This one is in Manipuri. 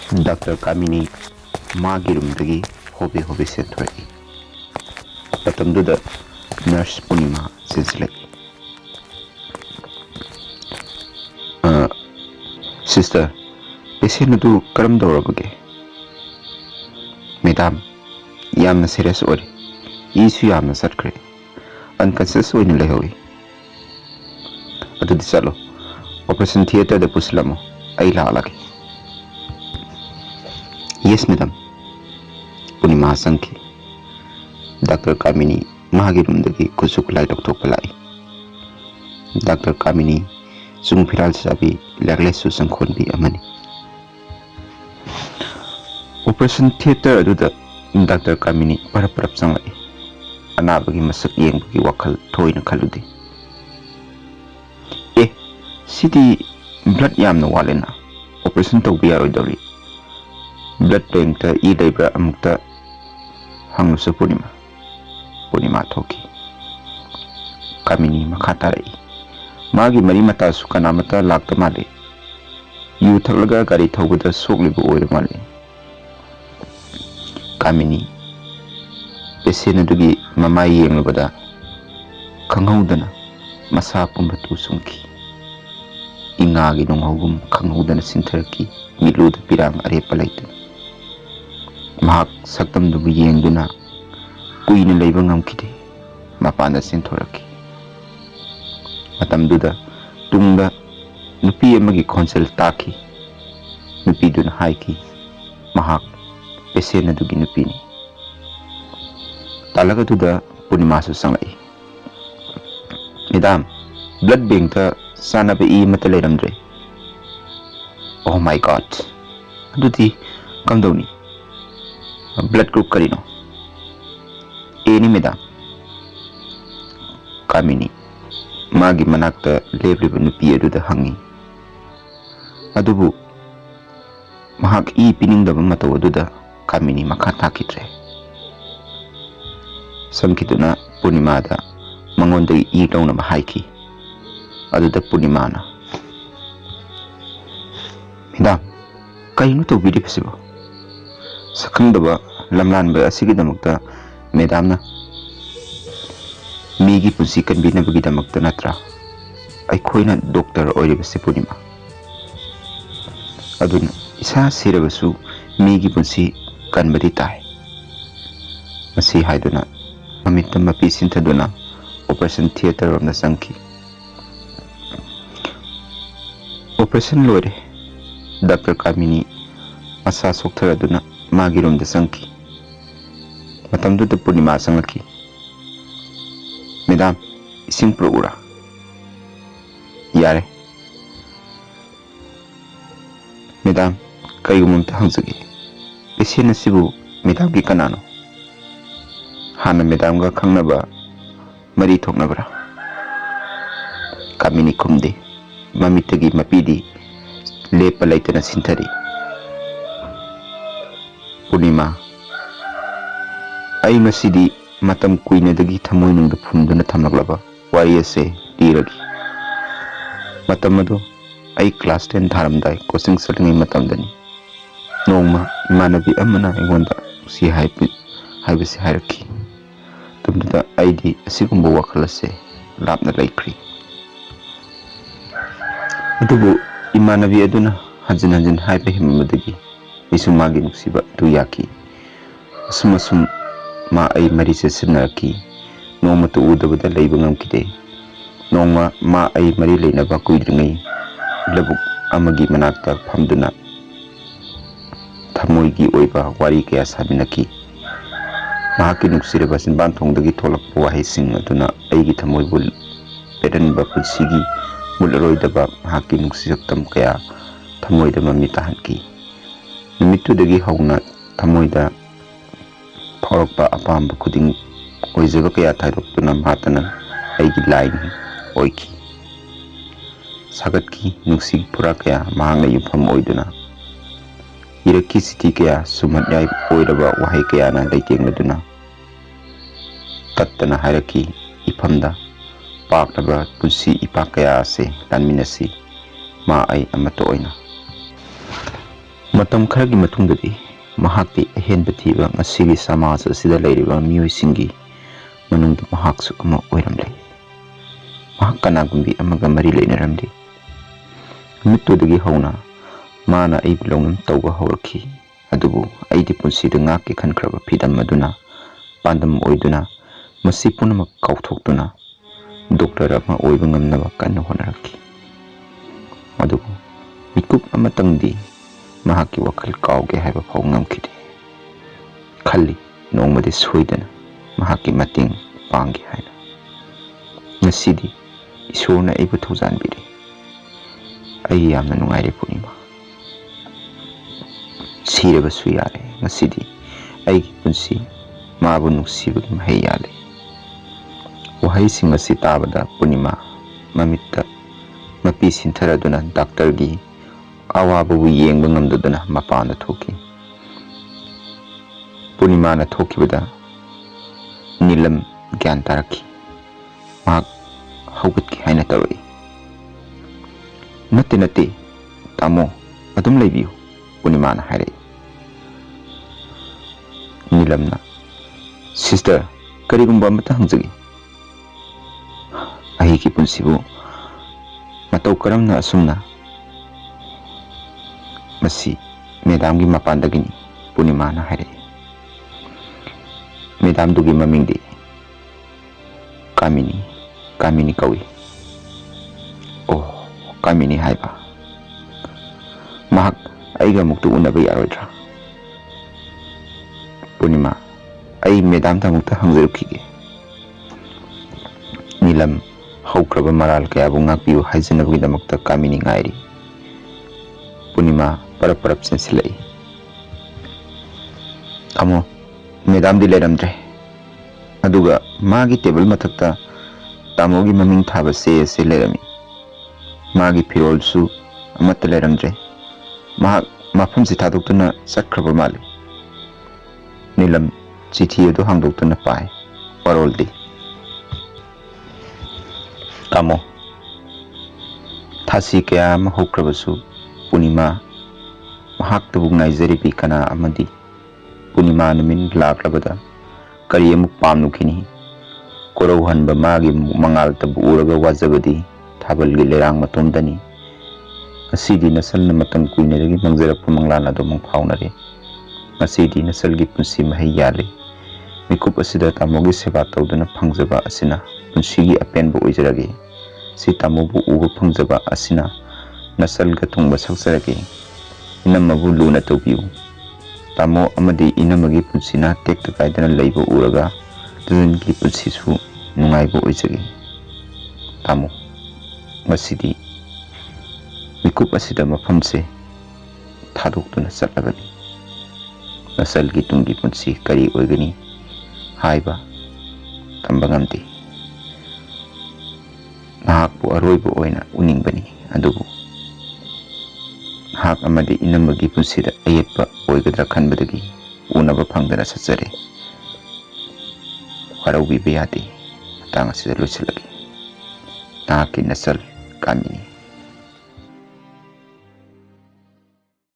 Dr. Kamini magi rumdagi hobe hobe senthoraki. Matamduda nurse Punima sinsilaki. Sister, patient adu karam dawrabage? Madam, yamna serious ore. Isu yamna satkre. Unconscious oina lehawi. Adudi chalo. Operation theater da puslamo. Ai laalaki. Yes, madam. Punima sangki. Dr. Kamini mahagi rumdagi kusuk lai doktor palai. Dr. Kamini sung firal sabi laglesu sangkhon bi amani. Operation theater aduda Dr. Kamini parap sangai. Anabagi masak yengbagi wakal thoina khaludi. Sidi blood yamna walena. Operation tawbi yaroidawri. Blood bank ta I leibra amukta hangnusa Punima. Punima thoki. Kamini makatarai. Magi mari mata sukana mata lakta male. Yu thalaga gari thawbada soklibu oira male. Kamini patient adugi mamai yenglubada khanghaudana masa pumbatu sungki. Ingagi nonghogum khanghaudana sintharaki miluda pirang arepa laitana. Mahak saktamdubu yengduna kuina leiba ngamkide mapanda sinthoraki. Matamduda tungda nupi amagi khonsel taki. Nupi duna haiki mahak patient adugi nupini. Talaga duda Punima su sangai. Madam, blood bank ta sana pe I mata leiramdre. Oh my god. Adudi kamdawni. Blood group karino. Ni madam. Kamini magi manakta lebriba nupi aduda hangi. Adubu mahak I piningdaba mataw aduda Kamini makha takitre. Samkiduna Punima da mangonda I lawna mahaiki. Aduda Punima na. Madam, kaino tawbiri pasibo? Sakangdaba lamlanba asigidamakta madam na migi punsi kanbinabagidamakta natra aikhoina doctor oiribase Punima. Aduna isa sirabasu migi punsi kanbadi tai. Masi haiduna mamitta mapi sinthaduna operation theater romda sangki. Operation lore Dr. Kamini masa soktaraduna magi romda sangki. Matamduda Punima sangaki. Madam, ising purura. Yare. Madam, kaigumamta hangzagi. Patient asibu madam ki kanano. Hana madam ga khangnaba mari thoknabra. Kamini khumde mamitagi mapidi lepa laitana sinthari. Punima ai masidi matam kuinadagi thamoinungda phumduna thamlaklaba wari ase diragi. Matam adu ai class 10 tharamdai coaching salingai matamdani. Nongma imanabi amana aingonda si haibasi hairaki. Tumduda aidi asigumba wakhalase lapna laikri. Adubu imanabi aduna hanjin haiba himamadagi isumagi nuksiba tu yaki. Asum ma ai marise sinaraki. Nongma tu udabada leiba ngamkide. Nongma ma ai mari leinaba kuidringai labuk amagi manakta phamduna thamoigi oiba wari kaya saminaki. Mahaki nuksireba sinban thongdagi tholakpa wahaising aduna aigi thamoibu peranba punsigi mularoidaba mahaki nuksisaktam kaya thamoida mami tahanki. Numitudagi hauna thamoida phaurakpa apamba khuding oijaba kaya thaidokduna mahatana aigi line oiki. Sagatki nuksig pura kaya mahangna yumpham oiduna iraki siti kaya sumatyai oiraba wahai kaya na leitengladuna tattana hairaki ifamda paknaba punsi ipak kaya ase lanminasi ma ai amato oina. Matam kharagi matungdadi mahakti ahenba thiba ngasigi samaj asida leiriba miyoi manungdi mahaksu ama oiramle. Mahak kanagumbi amaga mari leinaramdi. Mitudagi hauna mana aibu launam tauba hawraki. Adubu aidi punsida ngaki khankraba phidam maduna pandam oiduna masi punamak kauthokduna doctor ama oiba ngamnaba kanna honaraki. Adubu mikup amatangdi mahaki wakal kauge haiba phau ngamkhide. Khalli nongmadi soidana mahaki mating pangi haina. Ngasidi isorna aibu thaujanbiri. Ai yamna nungaire Purnima. Sirabasu yare ngasidi aigi punsi mabu nuksibagi mahai yale. Wahaising asi tabada Purnima mamitta mapi sintaraduna doctorgi awababu yengba ngamdaduna mapana thoki. Purnima na thokibada Nilam gyan taraki. Mahak haugatki haina tawai. Nati tamo adum laibiyu Purnima na haire. Nilamna sister karigumba amata hangjagi. Ahiki punsibu matau karamna asumna masi medamgi mapandagini Purnima na haire. Medam dugi mamingdi Kamini kawi. Oh, Kamini haiba. Mahak aiga muktu unaba yaroidra. Purnima ai medam ta mukta hangzarukige. Nilam haukraba maral kayabu ngakpiyu haijanabagidamukta Kamini ngairi. Purnima parap sensilai. Tamo medam di leramdre. Aduga magi table mathakta tamogi maming thaba se lerami. Magi firolsu amatta leramdre. Mahak mafam si thadoktuna sakhraba mali. Nilam chithi adu hangdoktuna pai paroldi. Tamo thasi kaya ama hokrabasu Purnima mahak tabu ngaijaribi kana amadi Purnima namin laklabada kari amuk pamnukini korauhanba magi mangal tabu uraga wajabadi thabalgi lerang matomdani. Asidi nasalna matang kuinaragi mangjarappa manglana do mangphaunare. Asidi nasalgi punsi mahai yale. Mikup asida tamogi seba tawduna phangjaba asina punsigi apenba oijarage. Si tamobu uba phangjaba asina nasalga thungba saksarage. Inamabu luna tawbiyu. Tamo amadi inamagi punsina tekta kaidana laiba uraga dungi punsisu nungaiba oijage. Tamo masidi mikup asida mafamse thadoktuna chatlabani. Nasalgi tungi punsi kari oigani haiba tamba ngamde. Mahakpu aroiba oina uningbani adubu hak amadi inamagi punsida ayetpa oigadra khanbadagi unaba phangdana satsare. Waraubiba yade matang asida loisilage. Nahakki nasal Kamini.